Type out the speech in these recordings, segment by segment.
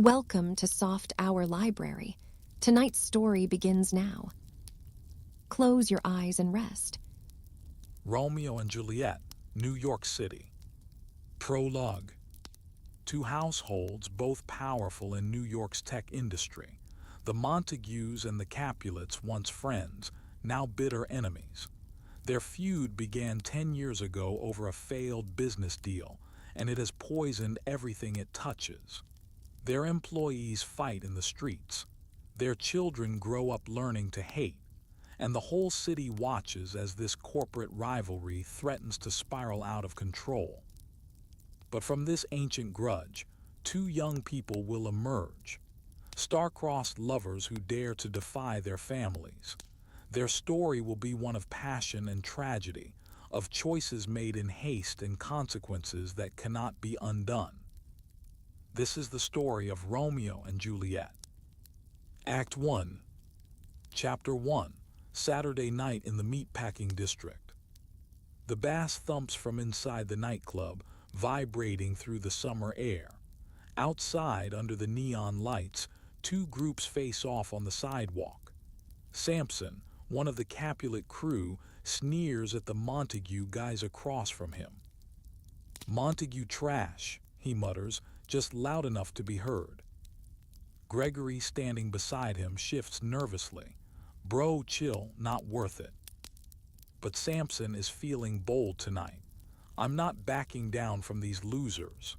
Welcome to Soft Hour Library. Tonight's story begins now. Close your eyes and rest. Romeo and Juliet, New York City. Prologue. Two households, both powerful in New York's tech industry. The Montagues and the Capulets, once friends, now bitter enemies. Their feud began 10 years ago over a failed business deal, and it has poisoned everything it touches. Their employees fight in the streets. Their children grow up learning to hate, and the whole city watches as this corporate rivalry threatens to spiral out of control. But from this ancient grudge, two young people will emerge, star-crossed lovers who dare to defy their families. Their story will be one of passion and tragedy, of choices made in haste and consequences that cannot be undone. This is the story of Romeo and Juliet. Act 1. Chapter 1. Saturday night in the meatpacking district. The bass thumps from inside the nightclub, vibrating through the summer air. Outside, under the neon lights, two groups face off on the sidewalk. Samson, one of the Capulet crew, sneers at the Montague guys across from him. "Montague trash," he mutters, just loud enough to be heard. Gregory, standing beside him, shifts nervously. "Bro, chill, not worth it." But Samson is feeling bold tonight. "I'm not backing down from these losers."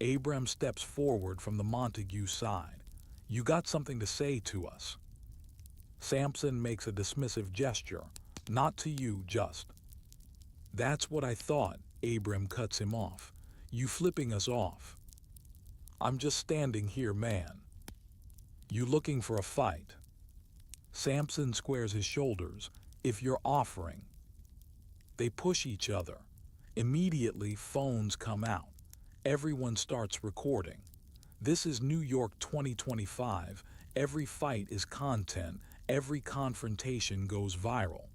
Abram steps forward from the Montague side. "You got something to say to us?" Samson makes a dismissive gesture. "Not to you, just." "That's what I thought," Abram cuts him off. "You flipping us off." "I'm just standing here, man." "You looking for a fight?" Samson squares his shoulders. "If you're offering." They push each other. Immediately, phones come out. Everyone starts recording. This is New York 2025. Every fight is content. Every confrontation goes viral.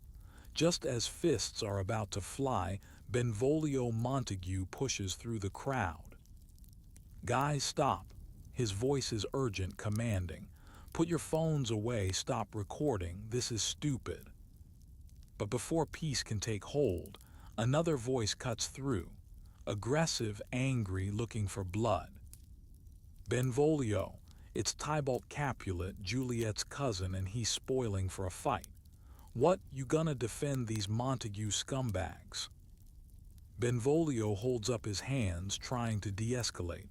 Just as fists are about to fly, Benvolio Montague pushes through the crowd. "Guys, stop." His voice is urgent, commanding. "Put your phones away, stop recording, this is stupid." But before peace can take hold, another voice cuts through. Aggressive, angry, looking for blood. "Benvolio, it's Tybalt Capulet, Juliet's cousin, and he's spoiling for a fight. What, you gonna defend these Montague scumbags?" Benvolio holds up his hands, trying to de-escalate.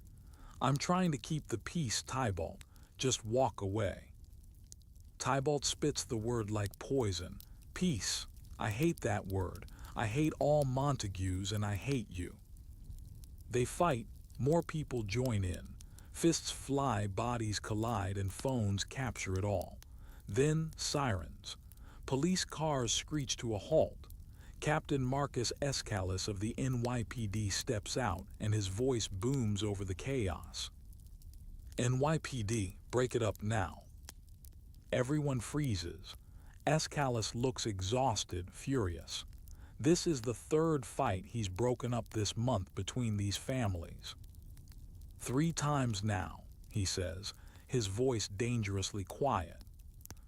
"I'm trying to keep the peace, Tybalt. Just walk away." Tybalt spits the word like poison. "Peace. I hate that word. I hate all Montagues, and I hate you." They fight. More people join in. Fists fly, bodies collide, and phones capture it all. Then sirens. Police cars screech to a halt. Captain Marcus Escalus of the NYPD steps out, and his voice booms over the chaos. "NYPD, break it up now." Everyone freezes. Escalus looks exhausted, furious. This is the third fight he's broken up this month between these families. "3 times now," he says, his voice dangerously quiet.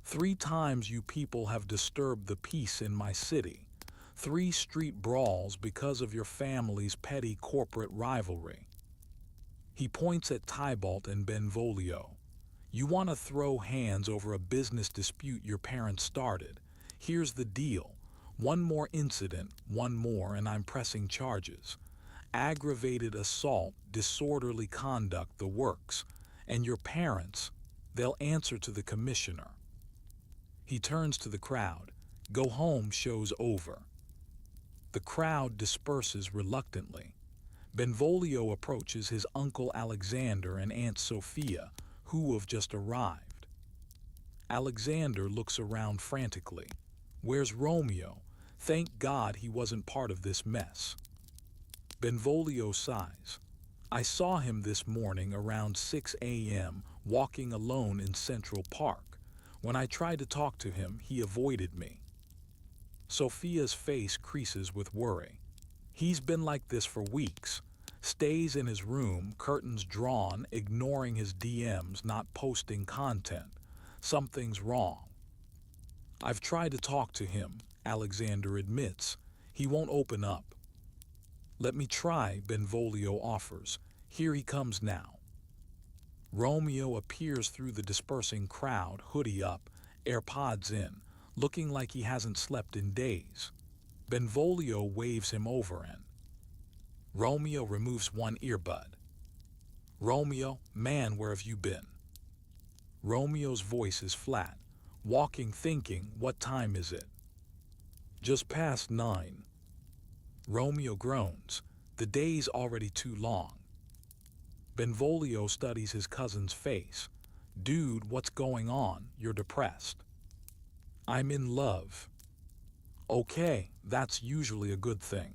"3 times you people have disturbed the peace in my city. 3 street brawls because of your family's petty corporate rivalry." He points at Tybalt and Benvolio. "You want to throw hands over a business dispute your parents started. Here's the deal. One more incident, one more, and I'm pressing charges. Aggravated assault, disorderly conduct, the works. And your parents, they'll answer to the commissioner." He turns to the crowd. "Go home, show's over." The crowd disperses reluctantly. Benvolio approaches his uncle Alexander and Aunt Sophia, who have just arrived. Alexander looks around frantically. "Where's Romeo? Thank God he wasn't part of this mess." Benvolio sighs. "I saw him this morning around 6 a.m. walking alone in Central Park. When I tried to talk to him, he avoided me." Sophia's face creases with worry. "He's been like this for weeks. Stays in his room, curtains drawn, ignoring his DMs, not posting content. Something's wrong. I've tried to talk to him, Alexander admits. He won't open up. Let me try, Benvolio offers. Here he comes now. Romeo appears through the dispersing crowd, hoodie up, AirPods in, looking like he hasn't slept in days. Benvolio waves him over and Romeo removes one earbud. Romeo, man, where have you been? Romeo's voice is flat, walking, thinking, what time is it? Just past 9. Romeo groans. The day's already too long. Benvolio studies his cousin's face. Dude, what's going on? You're depressed. I'm in love. Okay, that's usually a good thing.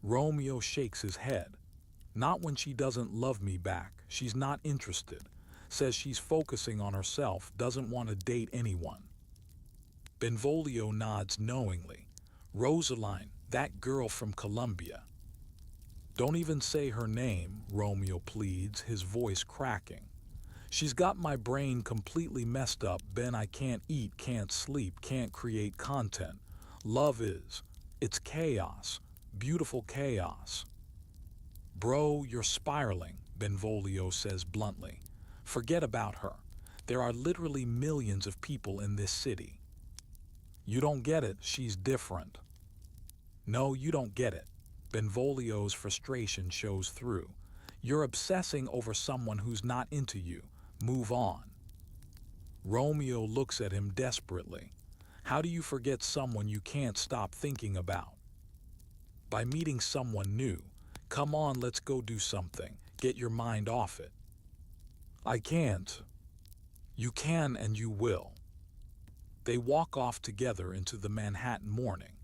Romeo shakes his head. Not when she doesn't love me back. She's not interested. Says she's focusing on herself, doesn't want to date anyone. Benvolio nods knowingly. Rosaline, that girl from Colombia. Don't even say her name, Romeo pleads, his voice cracking. She's got my brain completely messed up, Ben. I can't eat, can't sleep, can't create content. Love is. It's chaos. Beautiful chaos. Bro, you're spiraling, Benvolio says bluntly. Forget about her. There are literally millions of people in this city. You don't get it, she's different. No, you don't get it. Benvolio's frustration shows through. You're obsessing over someone who's not into you. Move on. Romeo looks at him desperately. How do you forget someone you can't stop thinking about? By meeting someone new. Come on, let's go do something. Get your mind off it. I can't. You can and you will. They walk off together into the Manhattan morning,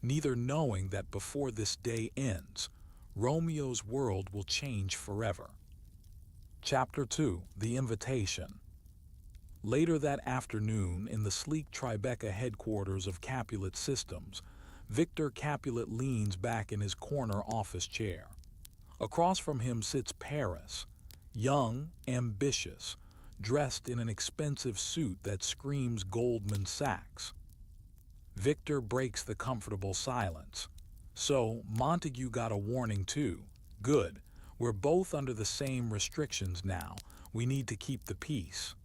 neither knowing that before this day ends, Romeo's world will change forever. Chapter 2, The Invitation. Later that afternoon, in the sleek Tribeca headquarters of Capulet Systems, Victor Capulet leans back in his corner office chair. Across from him sits Paris, young, ambitious, dressed in an expensive suit that screams Goldman Sachs. Victor breaks the comfortable silence. So, Montague got a warning too. Good. We're both under the same restrictions now. We need to keep the peace.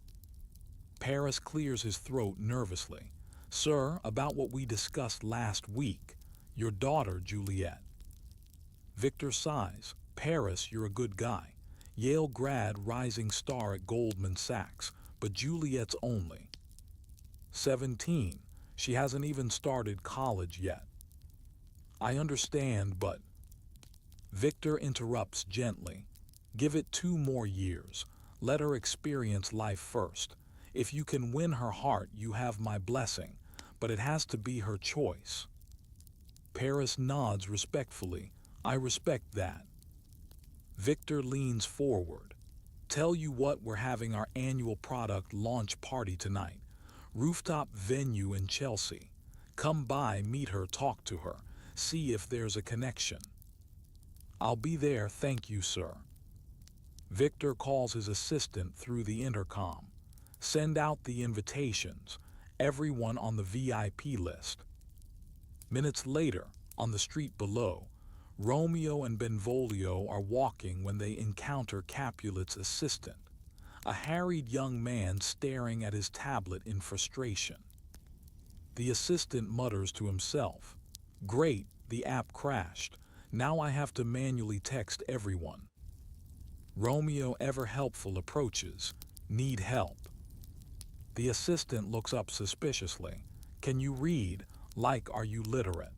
Paris clears his throat nervously. Sir, about what we discussed last week. Your daughter, Juliet. Victor sighs. Paris, you're a good guy. Yale grad, rising star at Goldman Sachs, but Juliet's only 17. She hasn't even started college yet. I understand, but... Victor interrupts gently. Give it 2 more years. Let her experience life first. If you can win her heart, you have my blessing, but it has to be her choice. Paris nods respectfully. I respect that. Victor leans forward. Tell you what, we're having our annual product launch party tonight. Rooftop venue in Chelsea. Come by, meet her, talk to her, see if there's a connection. I'll be there, thank you, sir. Victor calls his assistant through the intercom. Send out the invitations, everyone on the VIP list. Minutes later, on the street below, Romeo and Benvolio are walking when they encounter Capulet's assistant, a harried young man staring at his tablet in frustration. The assistant mutters to himself, Great, the app crashed. Now I have to manually text everyone. Romeo, ever helpful, approaches. Need help. The assistant looks up suspiciously. Can you read? Like, are you literate?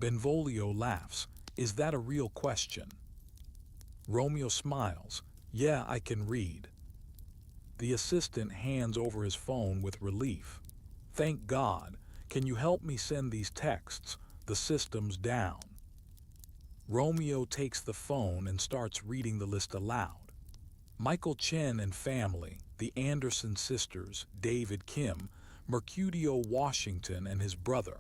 Benvolio laughs. Is that a real question? Romeo smiles. Yeah, I can read. The assistant hands over his phone with relief. Thank God. Can you help me send these texts? The system's down. Romeo takes the phone and starts reading the list aloud. Michael Chen and family, the Anderson sisters, David Kim, Mercutio Washington and his brother,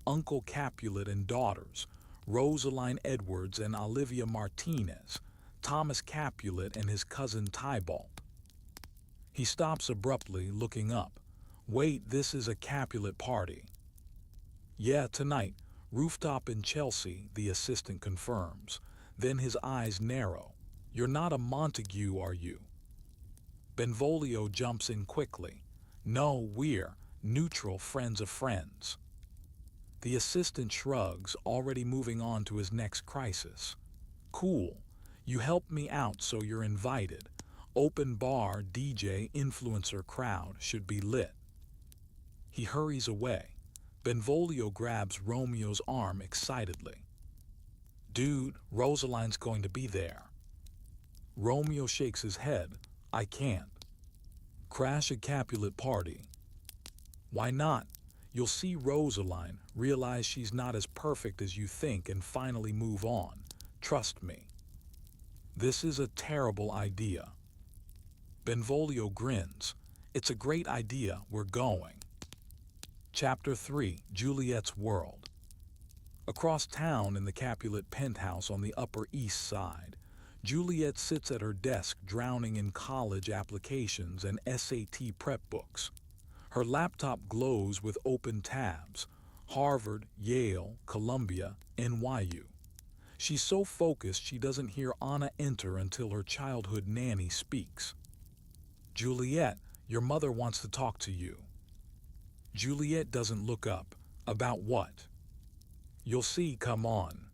Uncle Capulet and daughters, Rosaline Edwards and Olivia Martinez, Thomas Capulet and his cousin Tybalt. He stops abruptly, looking up. Wait, this is a Capulet party. Yeah, tonight. Rooftop in Chelsea, the assistant confirms. Then his eyes narrow. You're not a Montague, are you? Benvolio jumps in quickly. No, we're neutral friends of friends. The assistant shrugs, already moving on to his next crisis. Cool. You helped me out, so you're invited. Open bar, DJ, influencer crowd should be lit. He hurries away. Benvolio grabs Romeo's arm excitedly. Dude, Rosaline's going to be there. Romeo shakes his head. I can't. Crash a Capulet party. Why not? You'll see Rosaline, realize she's not as perfect as you think, and finally move on. Trust me. This is a terrible idea. Benvolio grins. It's a great idea, we're going. Chapter 3, Juliet's World. Across town in the Capulet penthouse on the Upper East Side, Juliet sits at her desk drowning in college applications and SAT prep books. Her laptop glows with open tabs: Harvard, Yale, Columbia, NYU. She's so focused she doesn't hear Anna enter until her childhood nanny speaks. Juliet, your mother wants to talk to you. Juliet doesn't look up. About what? You'll see, come on.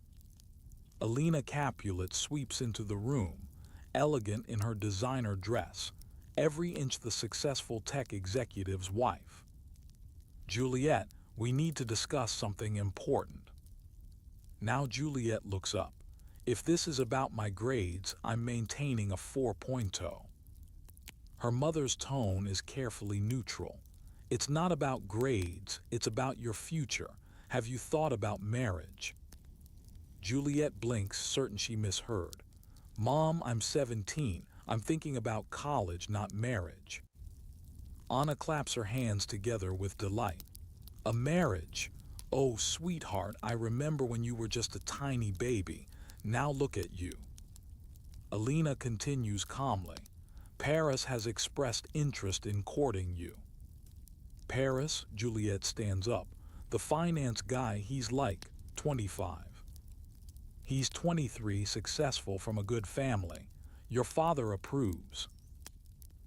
Alina Capulet sweeps into the room, elegant in her designer dress, every inch the successful tech executive's wife. Juliet, we need to discuss something important. Now Juliet looks up. If this is about my grades, I'm maintaining a 4.0. Her mother's tone is carefully neutral. It's not about grades, it's about your future. Have you thought about marriage? Juliet blinks, certain she misheard. Mom, I'm 17. I'm thinking about college, not marriage. Anna claps her hands together with delight. A marriage? Oh, sweetheart, I remember when you were just a tiny baby. Now look at you. Alina continues calmly. Paris has expressed interest in courting you. Paris, Juliet stands up. The finance guy, he's like 25. He's 23, successful, from a good family. Your father approves.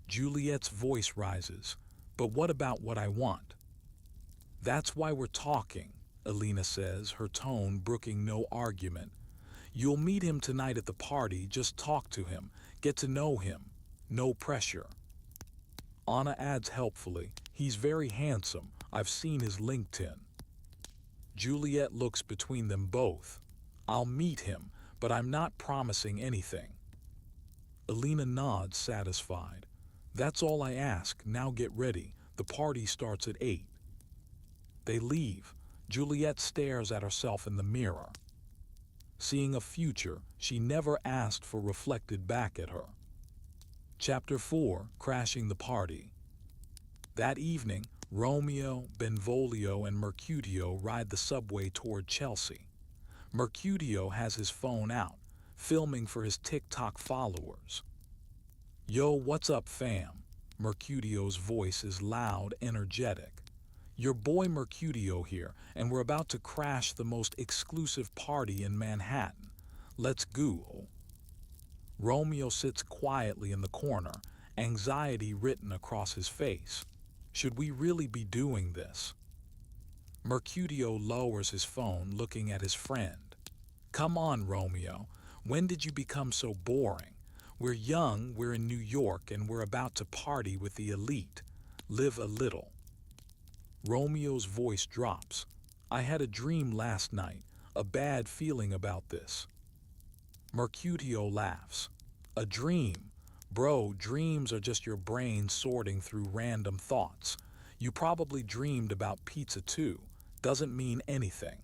Juliet's voice rises. But what about what I want? That's why we're talking, Alina says, her tone brooking no argument. You'll meet him tonight at the party, just talk to him, get to know him. No pressure. Anna adds helpfully, he's very handsome, I've seen his LinkedIn. Juliet looks between them both. I'll meet him, but I'm not promising anything. Alina nods, satisfied. That's all I ask, now get ready, the party starts at 8. They leave. Juliet stares at herself in the mirror. Seeing a future she never asked for reflected back at her. Chapter 4, Crashing the Party. That evening, Romeo, Benvolio, and Mercutio ride the subway toward Chelsea. Mercutio has his phone out, filming for his TikTok followers. Yo, what's up, fam? Mercutio's voice is loud, energetic. Your boy Mercutio here, and we're about to crash the most exclusive party in Manhattan. Let's go. Romeo sits quietly in the corner, anxiety written across his face. Should we really be doing this? Mercutio lowers his phone, looking at his friend. Come on, Romeo. When did you become so boring? We're young, we're in New York, and we're about to party with the elite. Live a little. Romeo's voice drops. I had a dream last night, a bad feeling about this. Mercutio laughs. A dream? Bro, dreams are just your brain sorting through random thoughts. You probably dreamed about pizza too. Doesn't mean anything.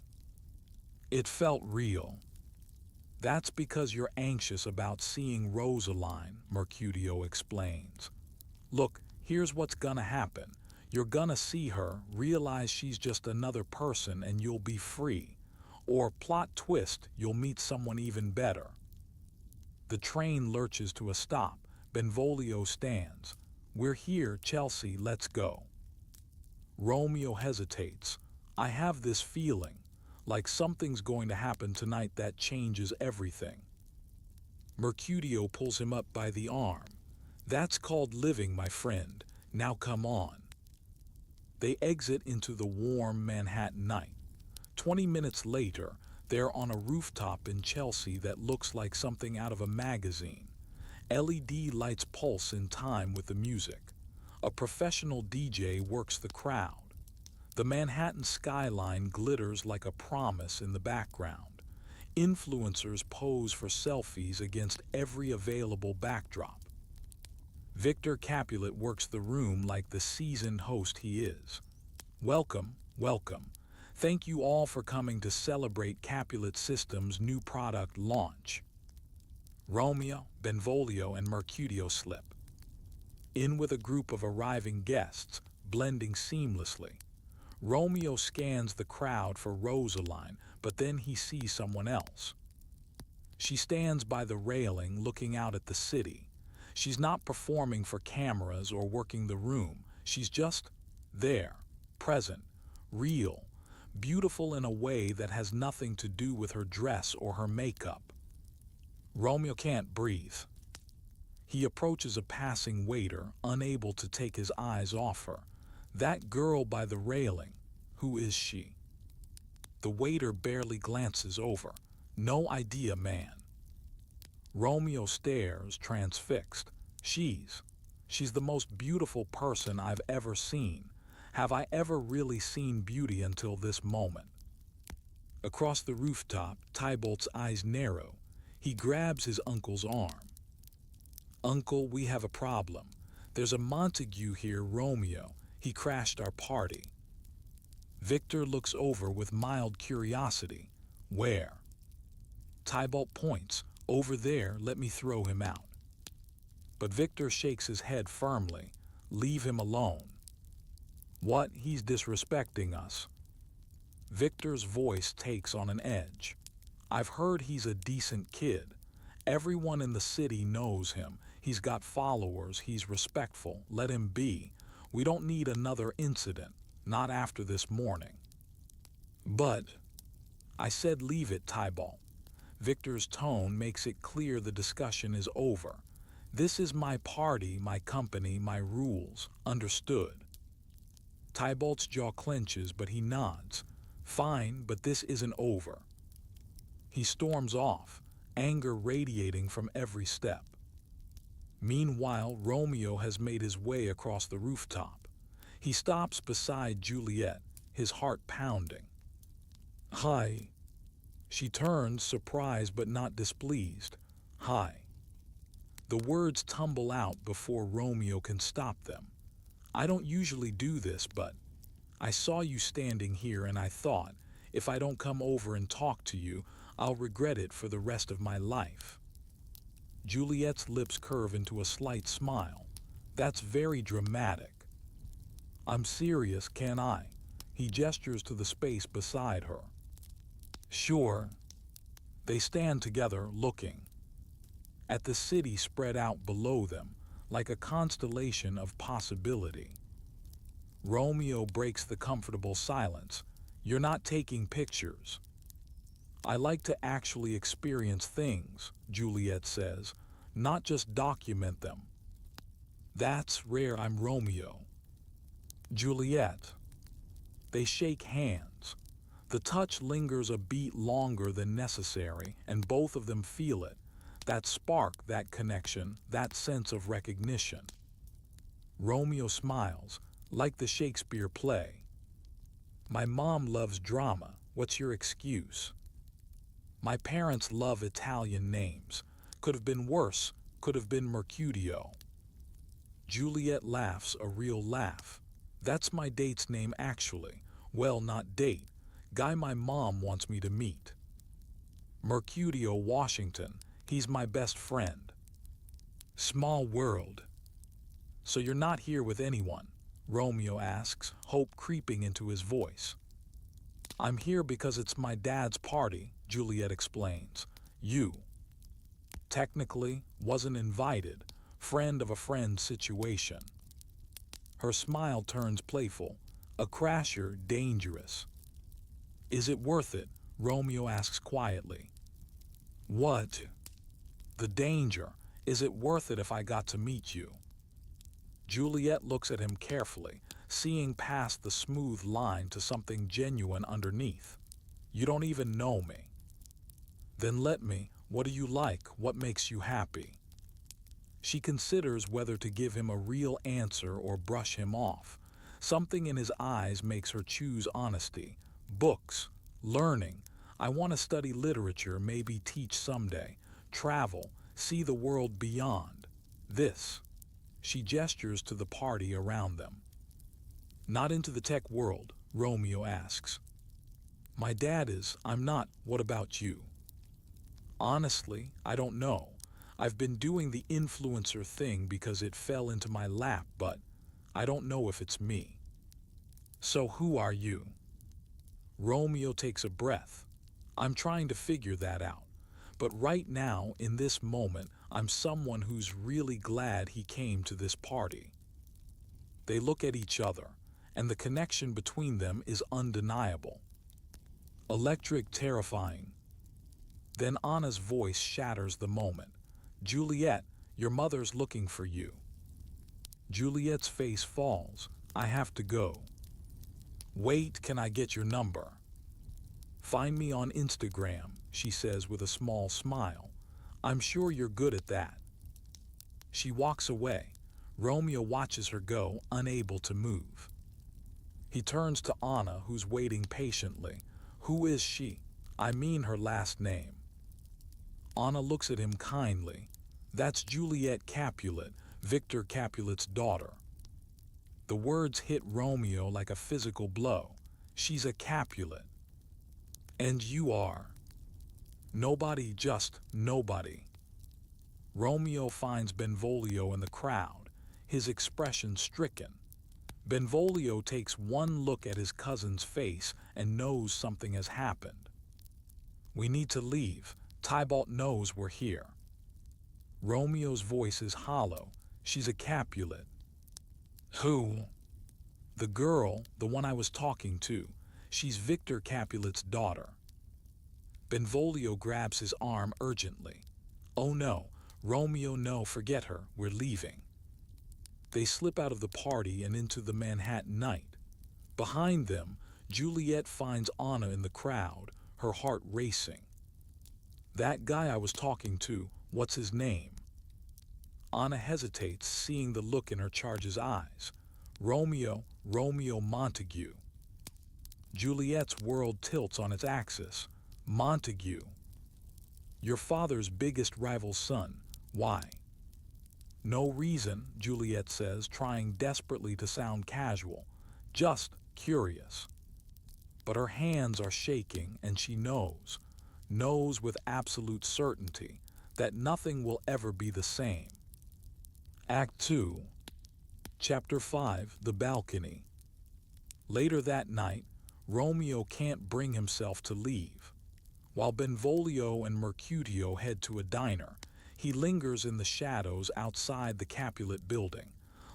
It felt real. That's because you're anxious about seeing Rosaline, Mercutio explains. Look, here's what's gonna happen. You're gonna see her, realize she's just another person, and you'll be free. Or plot twist, you'll meet someone even better. The train lurches to a stop. Benvolio stands. We're here, Chelsea, let's go. Romeo hesitates. I have this feeling, like something's going to happen tonight that changes everything. Mercutio pulls him up by the arm. That's called living, my friend. Now come on. They exit into the warm Manhattan night. 20 minutes later, they're on a rooftop in Chelsea that looks like something out of a magazine. LED lights pulse in time with the music. A professional DJ works the crowd. The Manhattan skyline glitters like a promise in the background. Influencers pose for selfies against every available backdrop. Victor Capulet works the room like the seasoned host he is. Welcome, welcome. Thank you all for coming to celebrate Capulet Systems' new product launch. Romeo, Benvolio, and Mercutio slip in with a group of arriving guests, blending seamlessly. Romeo scans the crowd for Rosaline, but then he sees someone else. She stands by the railing looking out at the city. She's not performing for cameras or working the room. She's just there, present, real, beautiful in a way that has nothing to do with her dress or her makeup. Romeo can't breathe. He approaches a passing waiter, unable to take his eyes off her. That girl by the railing, who is she? The waiter barely glances over. No idea, man. Romeo stares, transfixed. She's the most beautiful person I've ever seen. Have I ever really seen beauty until this moment? Across the rooftop, Tybalt's eyes narrow. He grabs his uncle's arm. Uncle, we have a problem. There's a Montague here, Romeo. He crashed our party. Victor looks over with mild curiosity. Where? Tybalt points. Over there, let me throw him out. But Victor shakes his head firmly. Leave him alone. What? He's disrespecting us. Victor's voice takes on an edge. I've heard he's a decent kid. Everyone in the city knows him. He's got followers. He's respectful. Let him be. We don't need another incident. Not after this morning. But I said leave it, Tybalt. Victor's tone makes it clear the discussion is over. This is my party, my company, my rules. Understood? Tybalt's jaw clenches, but he nods. Fine, but this isn't over. He storms off, anger radiating from every step. Meanwhile, Romeo has made his way across the rooftop. He stops beside Juliet, his heart pounding. Hi. She turns, surprised but not displeased. Hi. The words tumble out before Romeo can stop them. I don't usually do this, but I saw you standing here and I thought, if I don't come over and talk to you, I'll regret it for the rest of my life. Juliet's lips curve into a slight smile. That's very dramatic. I'm serious, can I? He gestures to the space beside her. Sure. They stand together, looking at the city spread out below them, like a constellation of possibility. Romeo breaks the comfortable silence. You're not taking pictures. I like to actually experience things, Juliet says, not just document them. That's rare. I'm Romeo. Juliet. They shake hands. The touch lingers a beat longer than necessary, and both of them feel it. That spark, that connection, that sense of recognition. Romeo smiles, like the Shakespeare play. My mom loves drama. What's your excuse? My parents love Italian names. Could have been worse. Could have been Mercutio. Juliet laughs a real laugh. That's my date's name actually. Well, not date. Guy my mom wants me to meet. Mercutio Washington. He's my best friend. Small world. So you're not here with anyone? Romeo asks, hope creeping into his voice. I'm here because it's my dad's party, Juliet explains. You, technically, wasn't invited, friend of a friend situation. Her smile turns playful, a crasher dangerous. Is it worth it? Romeo asks quietly. What? The danger. Is it worth it if I got to meet you? Juliet looks at him carefully, seeing past the smooth line to something genuine underneath. You don't even know me. Then let me. What do you like? What makes you happy? She considers whether to give him a real answer or brush him off. Something in his eyes makes her choose honesty. Books, learning. I want to study literature, maybe teach someday. Travel, see the world beyond. This. She gestures to the party around them. Not into the tech world, Romeo asks. My dad is. I'm not. What about you? Honestly, I don't know. I've been doing the influencer thing because it fell into my lap, but I don't know if it's me. So who are you? Romeo takes a breath. I'm trying to figure that out. But right now, in this moment, I'm someone who's really glad he came to this party. They look at each other, and the connection between them is undeniable. Electric, terrifying. Then Anna's voice shatters the moment. Juliet, your mother's looking for you. Juliet's face falls. I have to go. Wait, can I get your number? Find me on Instagram, she says with a small smile. I'm sure you're good at that. She walks away. Romeo watches her go, unable to move. He turns to Anna, who's waiting patiently. Who is she? I mean her last name. Anna looks at him kindly. That's Juliet Capulet, Victor Capulet's daughter. The words hit Romeo like a physical blow. She's a Capulet. And you are. Nobody, just nobody. Romeo finds Benvolio in the crowd, his expression stricken. Benvolio takes one look at his cousin's face and knows something has happened. We need to leave. Tybalt knows we're here. Romeo's voice is hollow. She's a Capulet. Who? The girl, the one I was talking to. She's Victor Capulet's daughter. Benvolio grabs his arm urgently. Oh no, Romeo, no, forget her, we're leaving. They slip out of the party and into the Manhattan night. Behind them, Juliet finds Anna in the crowd, her heart racing. That guy I was talking to, what's his name? Anna hesitates, seeing the look in her charge's eyes. Romeo Montague. Juliet's world tilts on its axis. Montague. Your father's biggest rival's son. Why? No reason, Juliet says, trying desperately to sound casual. Just curious. But her hands are shaking, and she knows with absolute certainty, that nothing will ever be the same. Act 2, Chapter 5, The Balcony. Later that night, Romeo can't bring himself to leave. While Benvolio and Mercutio head to a diner, he lingers in the shadows outside the Capulet building,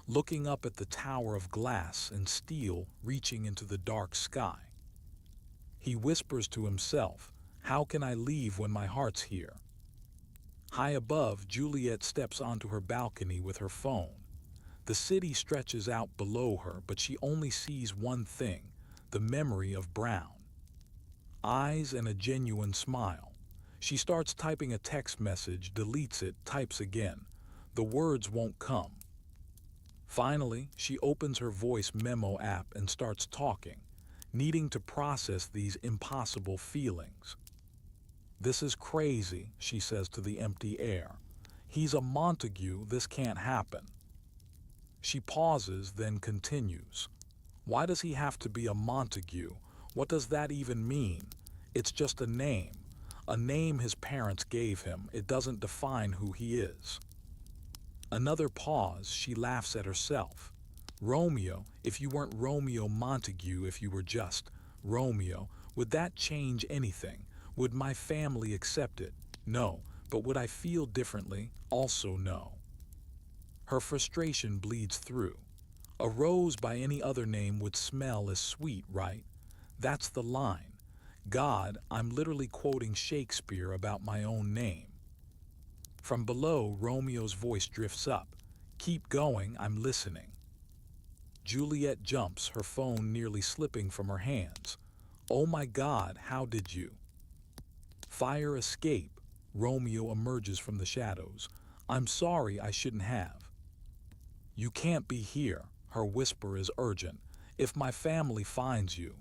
looking up at the tower of glass and steel reaching into the dark sky. He whispers to himself, how can I leave when my heart's here? High above, Juliet steps onto her balcony with her phone. The city stretches out below her, but she only sees one thing, the memory of Brown. Eyes and a genuine smile. She starts typing a text message, deletes it, types again. The words won't come. Finally, she opens her voice memo app and starts talking, needing to process these impossible feelings. This is crazy, she says to the empty air. He's a Montague, this can't happen. She pauses, then continues. Why does he have to be a Montague? What does that even mean? It's just a name his parents gave him. It doesn't define who he is. Another pause, she laughs at herself. Romeo, if you weren't Romeo Montague, if you were just Romeo, Would that change anything? Would my family accept it? No. But would I feel differently? Also no. Her frustration bleeds through. A rose by any other name would smell as sweet, right? That's the line. God, I'm literally quoting Shakespeare about my own name. From below, Romeo's voice drifts up. Keep going, I'm listening. Juliet jumps, her phone nearly slipping from her hands. Oh my God, how did you? Fire escape. Romeo emerges from the shadows. I'm sorry, I shouldn't have. You can't be here. Her whisper is urgent. If my family finds you.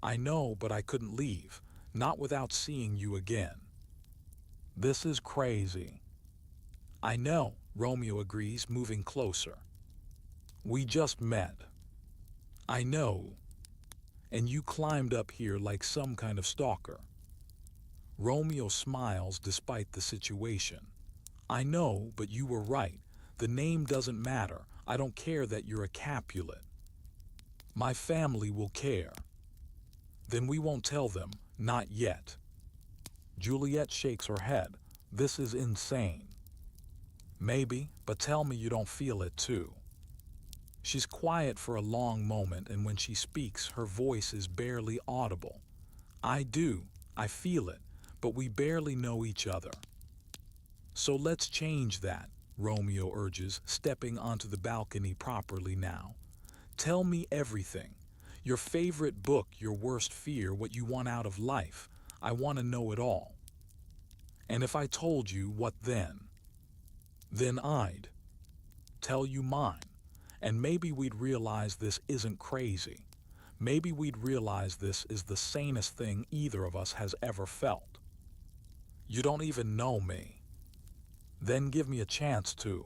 I know, but I couldn't leave. Not without seeing you again. This is crazy. I know, Romeo agrees, moving closer. We just met. I know. And you climbed up here like some kind of stalker. Romeo smiles despite the situation. I know, but you were right. The name doesn't matter. I don't care that you're a Capulet. My family will care. Then we won't tell them, not yet. Juliet shakes her head. This is insane. Maybe, but tell me you don't feel it too. She's quiet for a long moment, and when she speaks, her voice is barely audible. I do, I feel it, but we barely know each other. So let's change that, Romeo urges, stepping onto the balcony properly now. Tell me everything. Your favorite book, your worst fear, what you want out of life. I want to know it all. And if I told you, what then? Then I'd tell you mine. And maybe we'd realize this isn't crazy. Maybe we'd realize this is the sanest thing either of us has ever felt. You don't even know me. Then give me a chance to.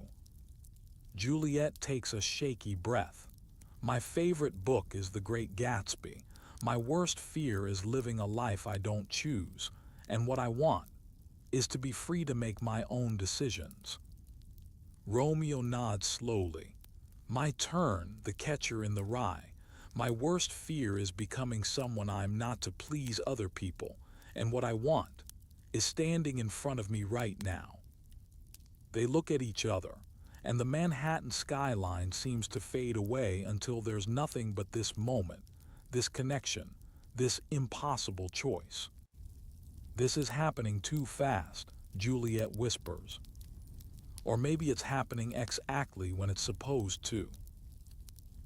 Juliet takes a shaky breath. My favorite book is The Great Gatsby. My worst fear is living a life I don't choose. And what I want is to be free to make my own decisions. Romeo nods slowly. My turn, the catcher in the rye. My worst fear is becoming someone I'm not to please other people, and what I want is standing in front of me right now. They look at each other, and the Manhattan skyline seems to fade away until there's nothing but this moment, this connection, this impossible choice. This is happening too fast, Juliet whispers. Or maybe it's happening exactly when it's supposed to.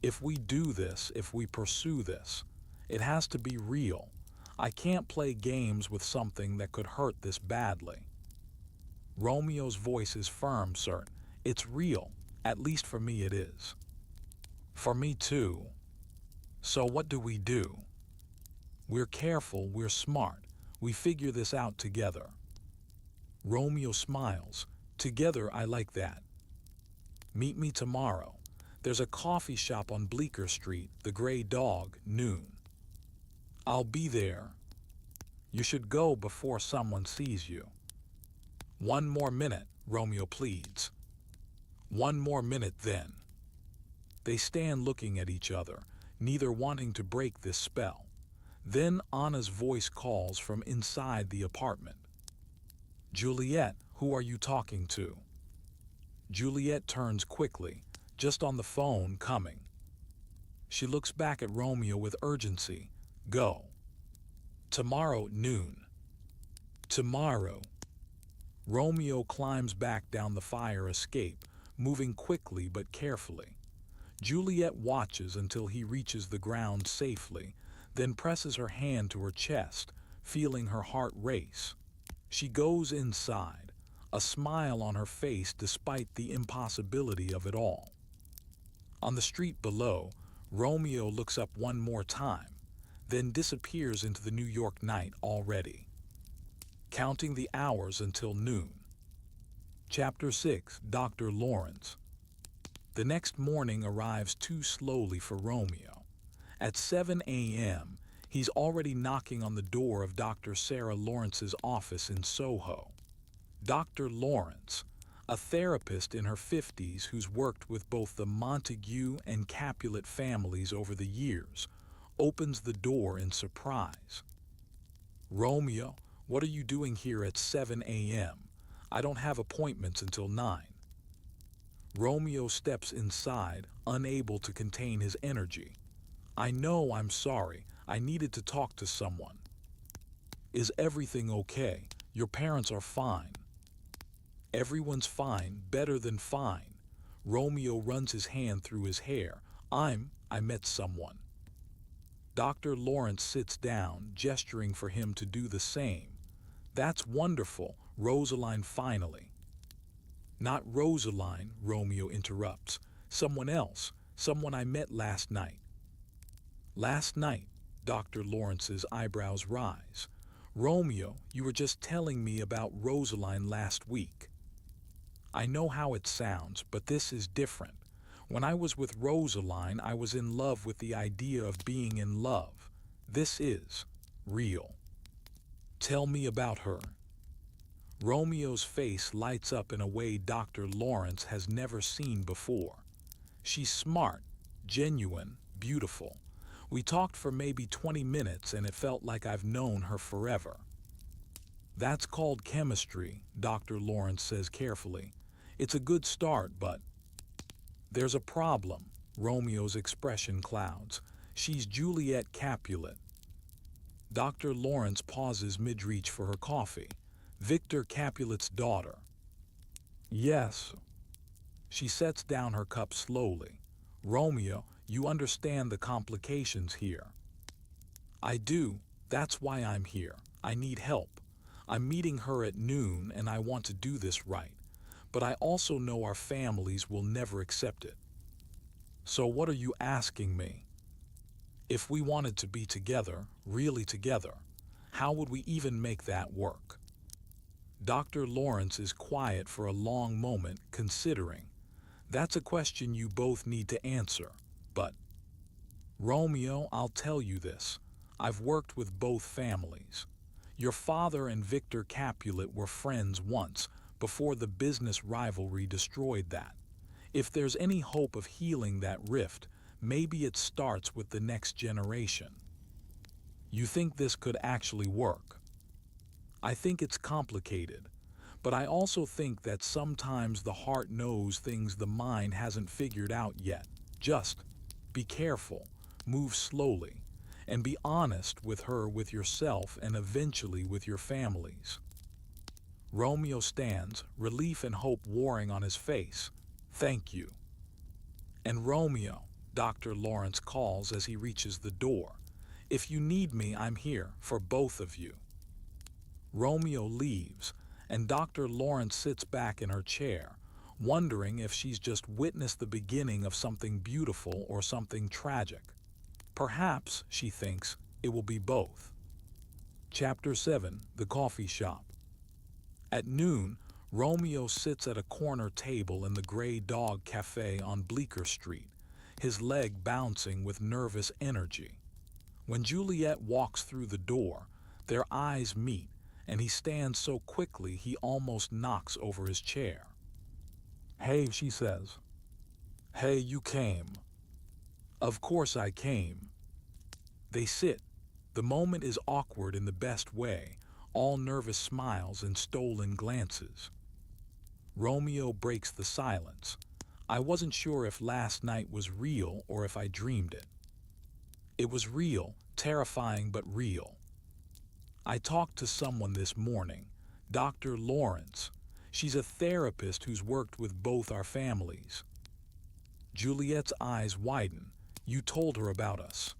If we do this, if we pursue this, it has to be real. I can't play games with something that could hurt this badly. Romeo's voice is firm, certain. It's real. At least for me it is. For me too. So what do we do? We're careful, we're smart. We figure this out together. Romeo smiles. Together, I like that. Meet me tomorrow. There's a coffee shop on Bleecker Street, the Gray Dog, noon. I'll be there. You should go before someone sees you. One more minute, Romeo pleads. One more minute then. They stand looking at each other, neither wanting to break this spell. Then Anna's voice calls from inside the apartment. Juliet, who are you talking to? Juliet turns quickly, just on the phone, coming. She looks back at Romeo with urgency. Go. Tomorrow noon. Tomorrow. Romeo climbs back down the fire escape, moving quickly but carefully. Juliet watches until he reaches the ground safely, then presses her hand to her chest, feeling her heart race. She goes inside, a smile on her face despite the impossibility of it all. On the street below, Romeo looks up one more time, then disappears into the New York night already. Counting the hours until noon. Chapter 6, Dr. Lawrence. The next morning arrives too slowly for Romeo. At 7 a.m., he's already knocking on the door of Dr. Sarah Lawrence's office in Soho. Dr. Lawrence, a therapist in her 50s who's worked with both the Montague and Capulet families over the years, opens the door in surprise. Romeo, what are you doing here at 7 a.m.? I don't have appointments until 9. Romeo steps inside, unable to contain his energy. I know, I'm sorry. I needed to talk to someone. Is everything okay? Your parents are fine. Everyone's fine, better than fine. Romeo runs his hand through his hair. I met someone. Dr. Lawrence sits down, gesturing for him to do the same. That's wonderful, Rosaline finally. Not Rosaline, Romeo interrupts. Someone else, someone I met last night. Last night, Dr. Lawrence's eyebrows rise. Romeo, you were just telling me about Rosaline last week. I know how it sounds, but this is different. When I was with Rosaline, I was in love with the idea of being in love. This is real. Tell me about her. Romeo's face lights up in a way Dr. Lawrence has never seen before. She's smart, genuine, beautiful. We talked for maybe 20 minutes and it felt like I've known her forever. That's called chemistry, Dr. Lawrence says carefully. It's a good start, but there's a problem. Romeo's expression clouds. She's Juliet Capulet. Dr. Lawrence pauses mid-reach for her coffee. Victor Capulet's daughter. Yes. She sets down her cup slowly. Romeo, you understand the complications here. I do. That's why I'm here. I need help. I'm meeting her at noon and I want to do this right. But I also know our families will never accept it. So what are you asking me? If we wanted to be together, really together, how would we even make that work? Dr. Lawrence is quiet for a long moment, considering. That's a question you both need to answer, but Romeo, I'll tell you this. I've worked with both families. Your father and Victor Capulet were friends once, before the business rivalry destroyed that. If there's any hope of healing that rift, maybe it starts with the next generation. You think this could actually work? I think it's complicated, but I also think that sometimes the heart knows things the mind hasn't figured out yet. Just be careful, move slowly, and be honest with her, with yourself, and eventually with your families. Romeo stands, relief and hope warring on his face. Thank you. And Romeo, Dr. Lawrence calls as he reaches the door. If you need me, I'm here for both of you. Romeo leaves, and Dr. Lawrence sits back in her chair, wondering if she's just witnessed the beginning of something beautiful or something tragic. Perhaps, she thinks, it will be both. Chapter 7, The Coffee Shop. At noon, Romeo sits at a corner table in the Grey Dog Cafe on Bleecker Street, his leg bouncing with nervous energy. When Juliet walks through the door, their eyes meet, and he stands so quickly he almost knocks over his chair. Hey, she says. Hey, you came. Of course I came. They sit. The moment is awkward in the best way, all nervous smiles and stolen glances. Romeo breaks the silence. I wasn't sure if last night was real or if I dreamed it. It was real, terrifying but real. I talked to someone this morning, Dr. Lawrence. She's a therapist who's worked with both our families. Juliet's eyes widen. You told her about us.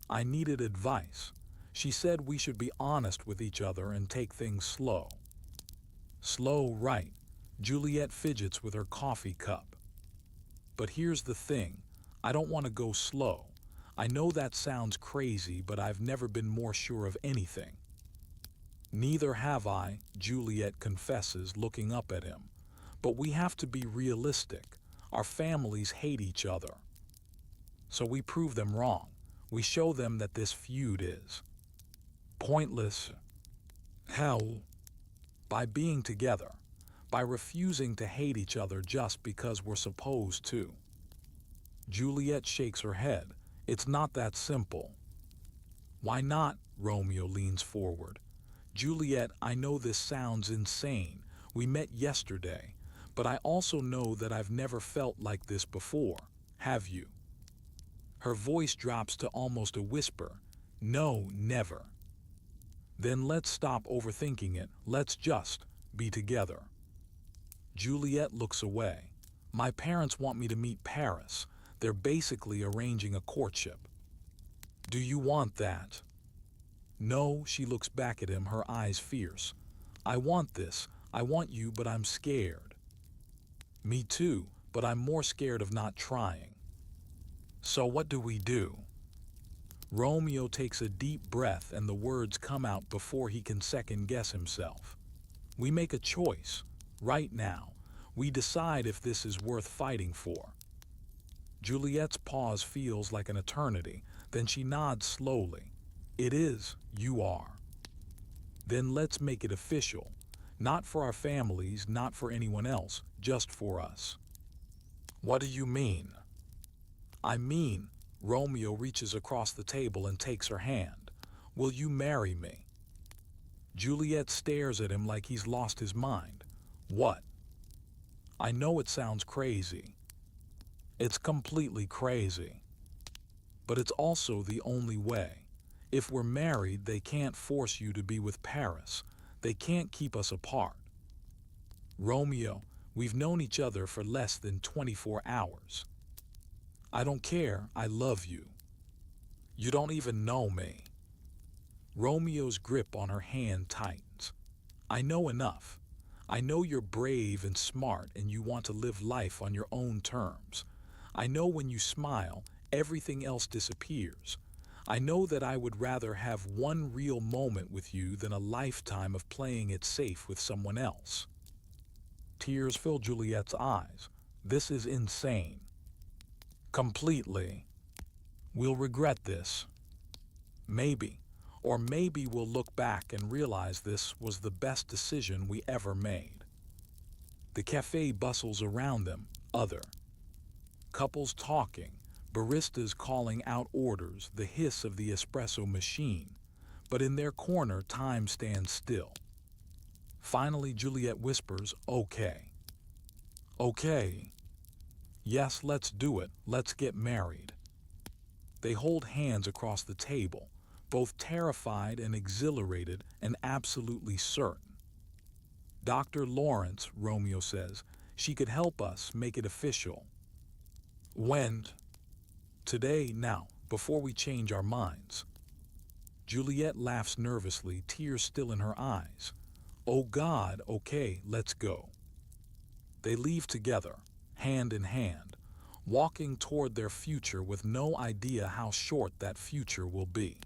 I needed advice. She said we should be honest with each other and take things slow. Slow, right. Juliet fidgets with her coffee cup. But here's the thing. I don't want to go slow. I know that sounds crazy, but I've never been more sure of anything. Neither have I, Juliet confesses, looking up at him. But we have to be realistic. Our families hate each other. So we prove them wrong. We show them that this feud is pointless. Hell. By being together. By refusing to hate each other just because we're supposed to. Juliet shakes her head. It's not that simple. Why not? Romeo leans forward. Juliet, I know this sounds insane. We met yesterday, but I also know that I've never felt like this before. Have you? Her voice drops to almost a whisper. No, never. Then let's stop overthinking it. Let's just be together. Juliet looks away. My parents want me to meet Paris. They're basically arranging a courtship. Do you want that? No, she looks back at him, her eyes fierce. I want this. I want you, but I'm scared. Me too, but I'm more scared of not trying. So what do we do? Romeo takes a deep breath and the words come out before he can second guess himself. We make a choice. Right now. We decide if this is worth fighting for. Juliet's pause feels like an eternity, then she nods slowly. It is, you are. Then let's make it official. Not for our families, not for anyone else, just for us. What do you mean? I mean, Romeo reaches across the table and takes her hand. Will you marry me? Juliet stares at him like he's lost his mind. What? I know it sounds crazy. It's completely crazy. But it's also the only way. If we're married, they can't force you to be with Paris. They can't keep us apart. Romeo, we've known each other for less than 24 hours. I don't care, I love you. You don't even know me. Romeo's grip on her hand tightens. I know enough. I know you're brave and smart and you want to live life on your own terms. I know when you smile, everything else disappears. I know that I would rather have one real moment with you than a lifetime of playing it safe with someone else. Tears fill Juliet's eyes. This is insane. Completely. We'll regret this. Maybe. Or maybe we'll look back and realize this was the best decision we ever made. The cafe bustles around them, other couples talking, baristas calling out orders, the hiss of the espresso machine. But in their corner, time stands still. Finally, Juliet whispers, okay. Okay. Yes, let's do it. Let's get married. They hold hands across the table, both terrified and exhilarated and absolutely certain. Dr. Lawrence, Romeo says, she could help us make it official. When? Today, now, before we change our minds. Juliet laughs nervously, tears still in her eyes. Oh God, okay, let's go. They leave together, hand in hand, walking toward their future with no idea how short that future will be.